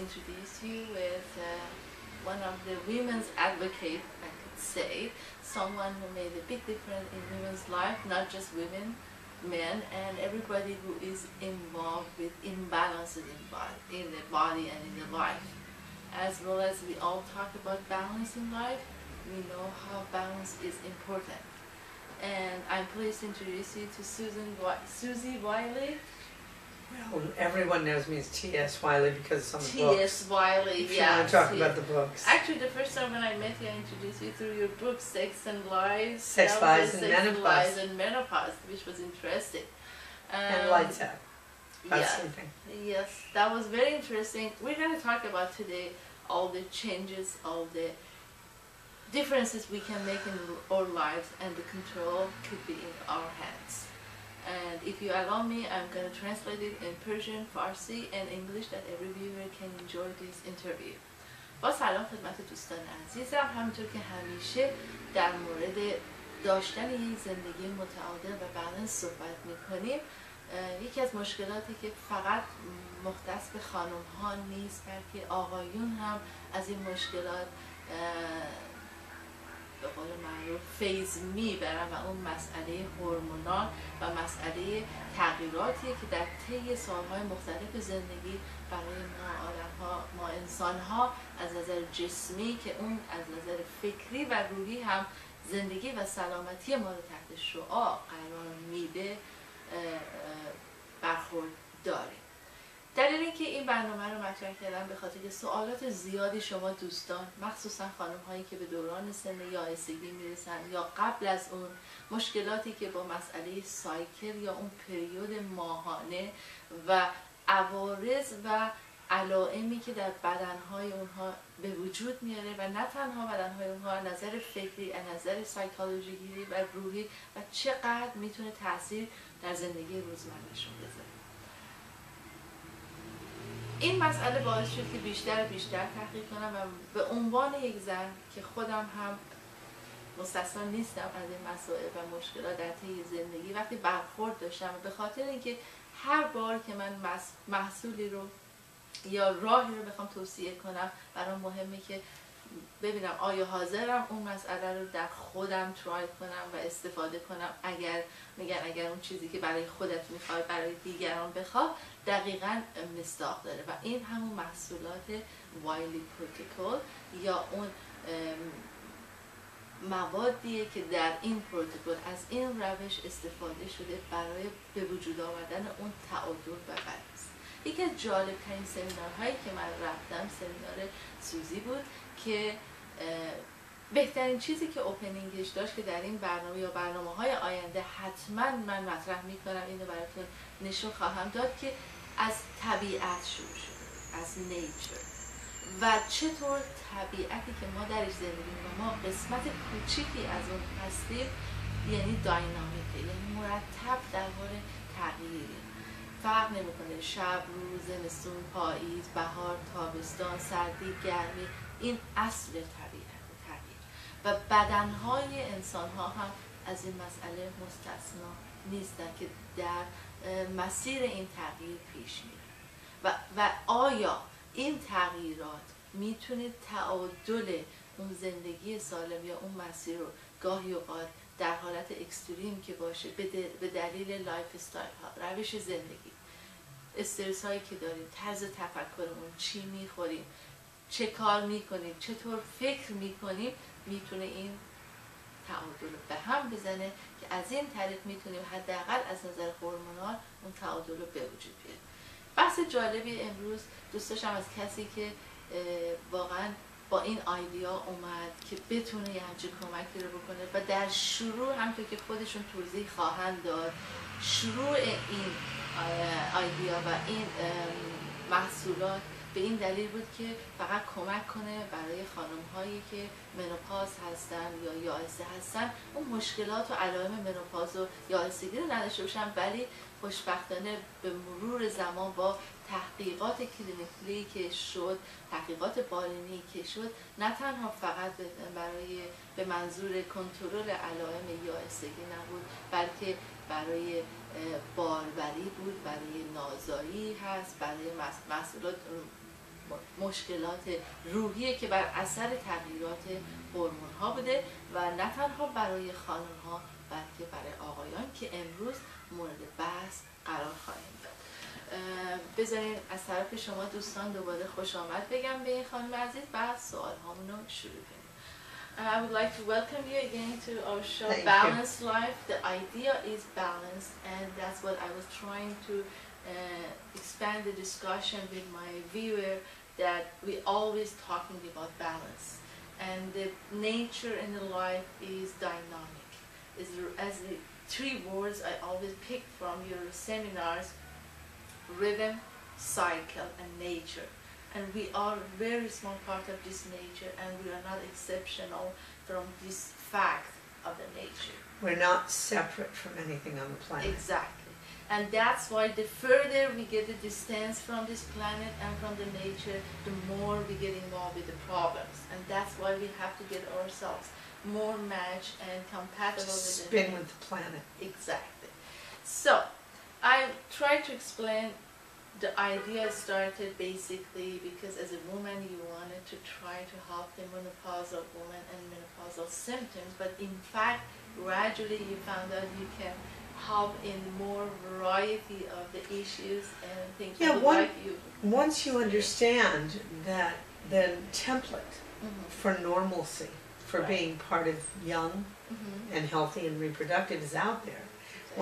introduce you with one of the women's advocates, I could say, someone who made a big difference in women's life, not just women, men, and everybody who is involved with imbalances in the body and in the life. As well as we all talk about balance in life, we know how balance is important. And I'm pleased to introduce you to Susie Wiley. Well, everyone knows me as T.S. Wiley because of some books. T.S. Wiley, if yeah. you want to talk about the books. Actually, the first time when I met you, I introduced you through your book, Sex and Lies. Sex, Lies, and Menopause. Lies and Menopause, which was interesting. And Lights Out. That's Yeah. something. Yes, that was very interesting. We're going to talk about today all the changes, all the differences we can make in our lives, and the control could be in our hands. And if you allow me, I'm going to translate it in Persian, Farsi, and English that every viewer can enjoy this interview. با سلام خدمت دوستان عزیزم. همونطور که همیشه در مورد داشتن یک زندگی متعادل و بالانس صحبت میکنیم. یکی از مشکلاتی که فقط مختص به خانم ها نیست، بلکه آقایون هم از این مشکلات به قول معروف فیض میبرن و اون مسئله هورمونال و مسئله تغییراتیه که در طی سالهای مختلف زندگی برای ما آدم‌ها، ما انسان‌ها از نظر جسمی که اون از نظر فکری و روحی هم زندگی و سلامتی ما رو تحت شعاع قرار میده برخورد داریم. دلیل اینکه این برنامه رو مطرح کردم به خاطر که سوالات زیادی شما دوستان، مخصوصا خانم هایی که به دوران سن یائسگی میرسن یا قبل از اون، مشکلاتی که با مسئله سایکل یا اون پریود ماهانه و عوارض و علائمی که در بدنهای اونها به وجود میاره و نه تنها بدنهای اونها، از نظر فکری، از نظر سایکولوژیکی و روحی و چقدر میتونه تاثیر در زندگی روزمرهشون بذاره. این مسئله باعث شد که بیشتر و بیشتر تحقیق کنم و به عنوان یک زن که خودم هم مستثنا نیستم از این مسائل و مشکلات در طی زندگی، وقتی برخورد داشتم به خاطر اینکه هر بار که من محصولی رو یا راهی رو بخوام توصیه کنم، برام مهمه که ببینم آیا حاضرم اون مسئله رو در خودم ترای کنم و استفاده کنم. اگر اون چیزی که برای خودت میخوای برای دیگران بخواد دقیقاً مصداق داره، و این همون محصولات وایلی پروتکل یا اون موادیه که در این پروتکل از این روش استفاده شده برای به وجود آوردن اون تعادل و بالانس. یکی از جالب‌ترین سمینارهایی که من رفتم سمینار سوزی بود که بهترین چیزی که اوپنینگش داشت که در این برنامه یا برنامه‌های آینده حتما من مطرح می‌کنم، اینو براتون نشون خواهم داد که از طبیعت شروع شده، از نیچر و چطور طبیعتی که ما درش زندگی و ما قسمت کوچیکی از اون هستیم، یعنی داینامیکه، یعنی مرتب در حال تغییری، فرق نمیکنه شب، روز، زمستون، پاییز، بهار، تابستان، سردی، گرمی، این اصل طبیعت تغییر و بدنهای انسانها هم از این مسئله مستثنا نیستن که در مسیر این تغییر پیش میرن و آیا این تغییرات میتونه تعادل اون زندگی سالم یا اون مسیر رو گاهی اوقات در حالت اکستریم که باشه به دلیل لایف استایل ها، روش زندگی، استرس هایی که داریم، طرز تفکرمون، چی میخوریم، چه کار میکنیم، چطور فکر میکنیم، میتونه این تعادل رو به هم بزنه که از این طریق میتونیم حداقل از نظر هورمونال اون تعادل رو به وجود بیاریم. بحث جالبی امروز دوست داشتم از کسی که واقعا با این آیدیا اومد که بتونه یه همچین کمکی رو بکنه و در شروع همونطور که خودشون توضیح خواهند داد، شروع این آیدیا و این محصولات به این دلیل بود که فقط کمک کنه برای خانم هایی که منوپاز هستن یا یائسه هستن اون مشکلات و علائم منوپاز و یائسگی رو نداشته باشن، ولی خوشبختانه به مرور زمان با تحقیقات کلینیکلی که شد، تحقیقات بالینی که شد، نه تنها فقط برای به منظور کنترل علائم یائسگی نبود، بلکه برای باربری بود، برای نازایی هست، برای محصولات مشکلات روحی که بر اثر تغییرات هورمون ها بوده و نه تنها برای خانم ها بلکه برای آقایان که امروز مورد بحث قرار خواهیم داد. بذارین از طرف شما دوستان دوباره خوش آمد بگم به این خانم عزیز، بعد سوال هامونو شروع کنیم. I would like to welcome you again to our show, Balanced Life. The idea is balanced, and that's what I was trying to expand the discussion with my viewer, that we always talking about balance. And the nature in the life is dynamic. As the three words I always pick from your seminars: rhythm, cycle, and nature. And we are a very small part of this nature, and we are not exceptional from this fact of the nature. We're not separate from anything on the planet. Exactly. And that's why the further we get the distance from this planet and from the nature, the more we get involved with the problems. And that's why we have to get ourselves more matched and compatible with the spin with the planet. Exactly. So I try to explain. The idea started basically because as a woman you wanted to try to help the menopausal woman and menopausal symptoms, but in fact gradually you found out you can help in more variety of the issues and things. Once you understand that the template for normalcy, for being part of young and healthy and reproductive is out there.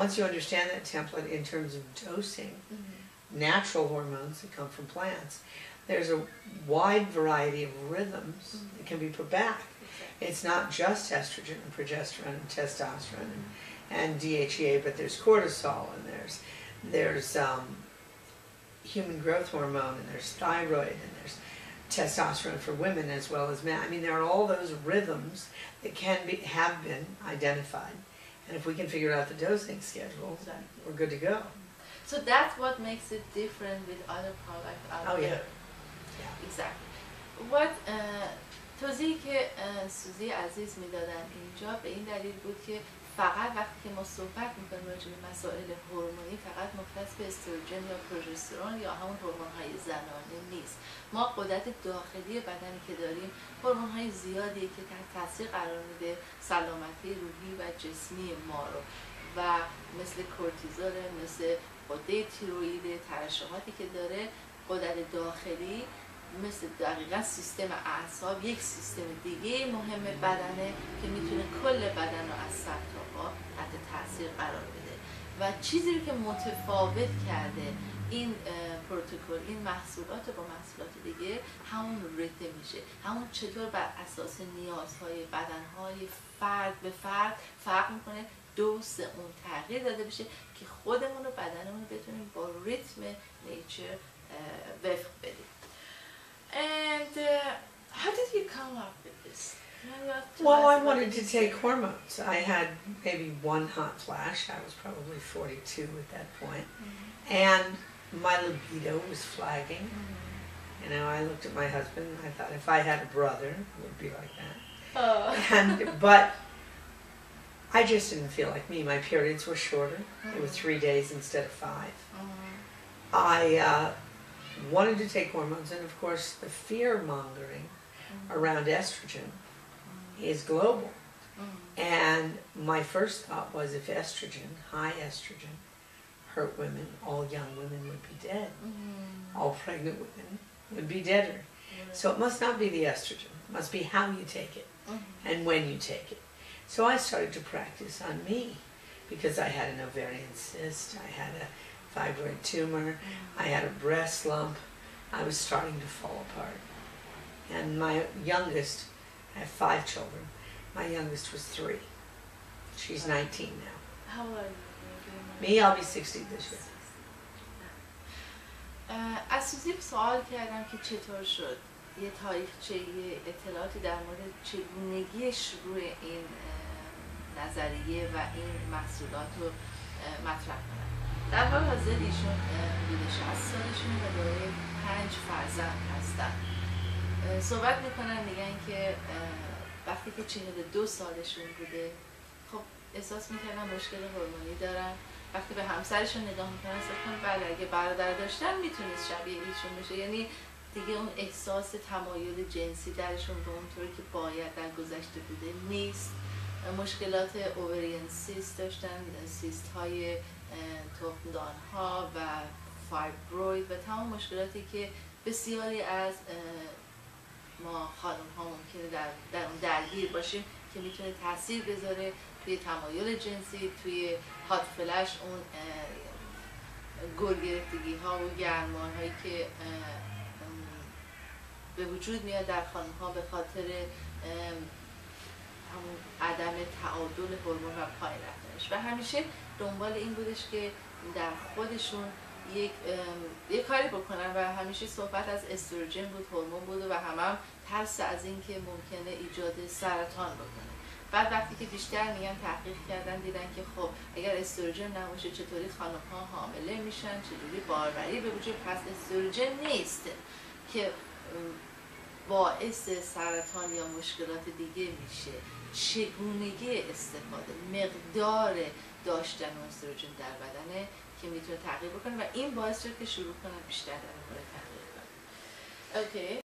Once you understand that template in terms of dosing, natural hormones that come from plants, there's a wide variety of rhythms that can be put back. It's not just estrogen and progesterone and testosterone and DHEA, but there's cortisol and there's human growth hormone and there's thyroid and there's testosterone for women as well as men. I mean, there are all those rhythms that have been identified, and if we can figure out the dosing schedule, we're good to go. So that's what makes it different with other products out there. Yeah. Exactly. What توضیحی که سوزی عزیز میدادن اینجا به این دلیل بود که فقط وقتی که ما صحبت میکنیم راجع به مسائل هورمونی فقط مختص به استروژن یا پروژسترون یا همون هورمون‌های زنانه نیست. ما قدرت داخلی بدنی که داریم هورمون‌های زیادی که تحت تاثیر قرار میده سلامتی روحی و جسمی ما رو، و مثل کورتیزول، مثل غده تیروئید، ترشحاتی که داره، قدرت داخلی مثل دقیقا سیستم اعصاب یک سیستم دیگه مهم بدنه که میتونه کل بدن رو از سر تا پا تحت تاثیر قرار بده. و چیزی رو که متفاوت کرده این پروتکل، این محصولات با محصولات دیگه، همون ریتم میشه، همون چطور بر اساس نیازهای بدنهای فرد به فرد فرق میکنه دوز اون تغییر داده بشه که خودمون و بدنمون رو بتونیم با ریتم نیچر وفق بدیم. And how did you come up with this? Well, I wanted to take hormones. I had maybe one hot flash. I was probably 42 at that point. And my libido was flagging. You know, I looked at my husband and I thought if I had a brother, it would be like that. But I just didn't feel like me. My periods were shorter. They were 3 days instead of 5. I wanted to take hormones, and of course the fear-mongering around estrogen is global. And my first thought was if estrogen, high estrogen, hurt women, all young women would be dead. All pregnant women would be deader. So it must not be the estrogen. It must be how you take it and when you take it. So I started to practice on me because I had an ovarian cyst, I had a fibroid tumor, I had a breast lump. I was starting to fall apart. And my youngest, I have 5 children, my youngest was 3. She's 19 now. How old are you? Me, I'll be 60 this year. از سوزی سوال کردم که چطور شد یه تاریخچه، یه اطلاعاتی در مورد چگونگی شروع این نظریه و این محصولات رو مطرح کنم. در حال حاضر ایشون حدود 60 سالشون و دارای 5 فرزند هستن. صحبت میکنن میگن که وقتی که 42 سالشون بوده خب احساس میکردن مشکل هورمونی دارن. وقتی به همسرشون نگاه میکنن احساس کنن بله اگه برادر داشتن میتونست شبیه ایشون بشه. یعنی دیگه اون احساس تمایل جنسی درشون به اونطوری که باید در گذشته بوده نیست. مشکلات اوورین سیست داشتن، سیست های تخمدان ها و فایبروید و تمام مشکلاتی که بسیاری از ما خانم ها ممکنه در اون درگیر باشیم که میتونه تاثیر بذاره توی تمایل جنسی، توی هات فلش، اون گرگرفتگی ها و گرمان هایی که به وجود میاد در خانم ها به خاطر همون عدم تعادل هورمون و پایین رفتنش و همیشه دنبال این بودش که در خودشون یک کاری بکنن و همیشه صحبت از استروژن بود، هورمون بود و هم ترس از این که ممکنه ایجاد سرطان بکنه. بعد وقتی که بیشتر میگن تحقیق کردن دیدن که خب اگر استروژن نباشه چطوری خانم ها حامله میشن، چطوری باروری به وجود، پس استروژن نیست که باعث سرطان یا مشکلات دیگه میشه، چگونگی استفاده، مقدار داشتن استروژن در بدنه که میتونه تغییر بکنه و این باعث شد که شروع کنن بیشتر در مورد تغییر کنن. اوکی.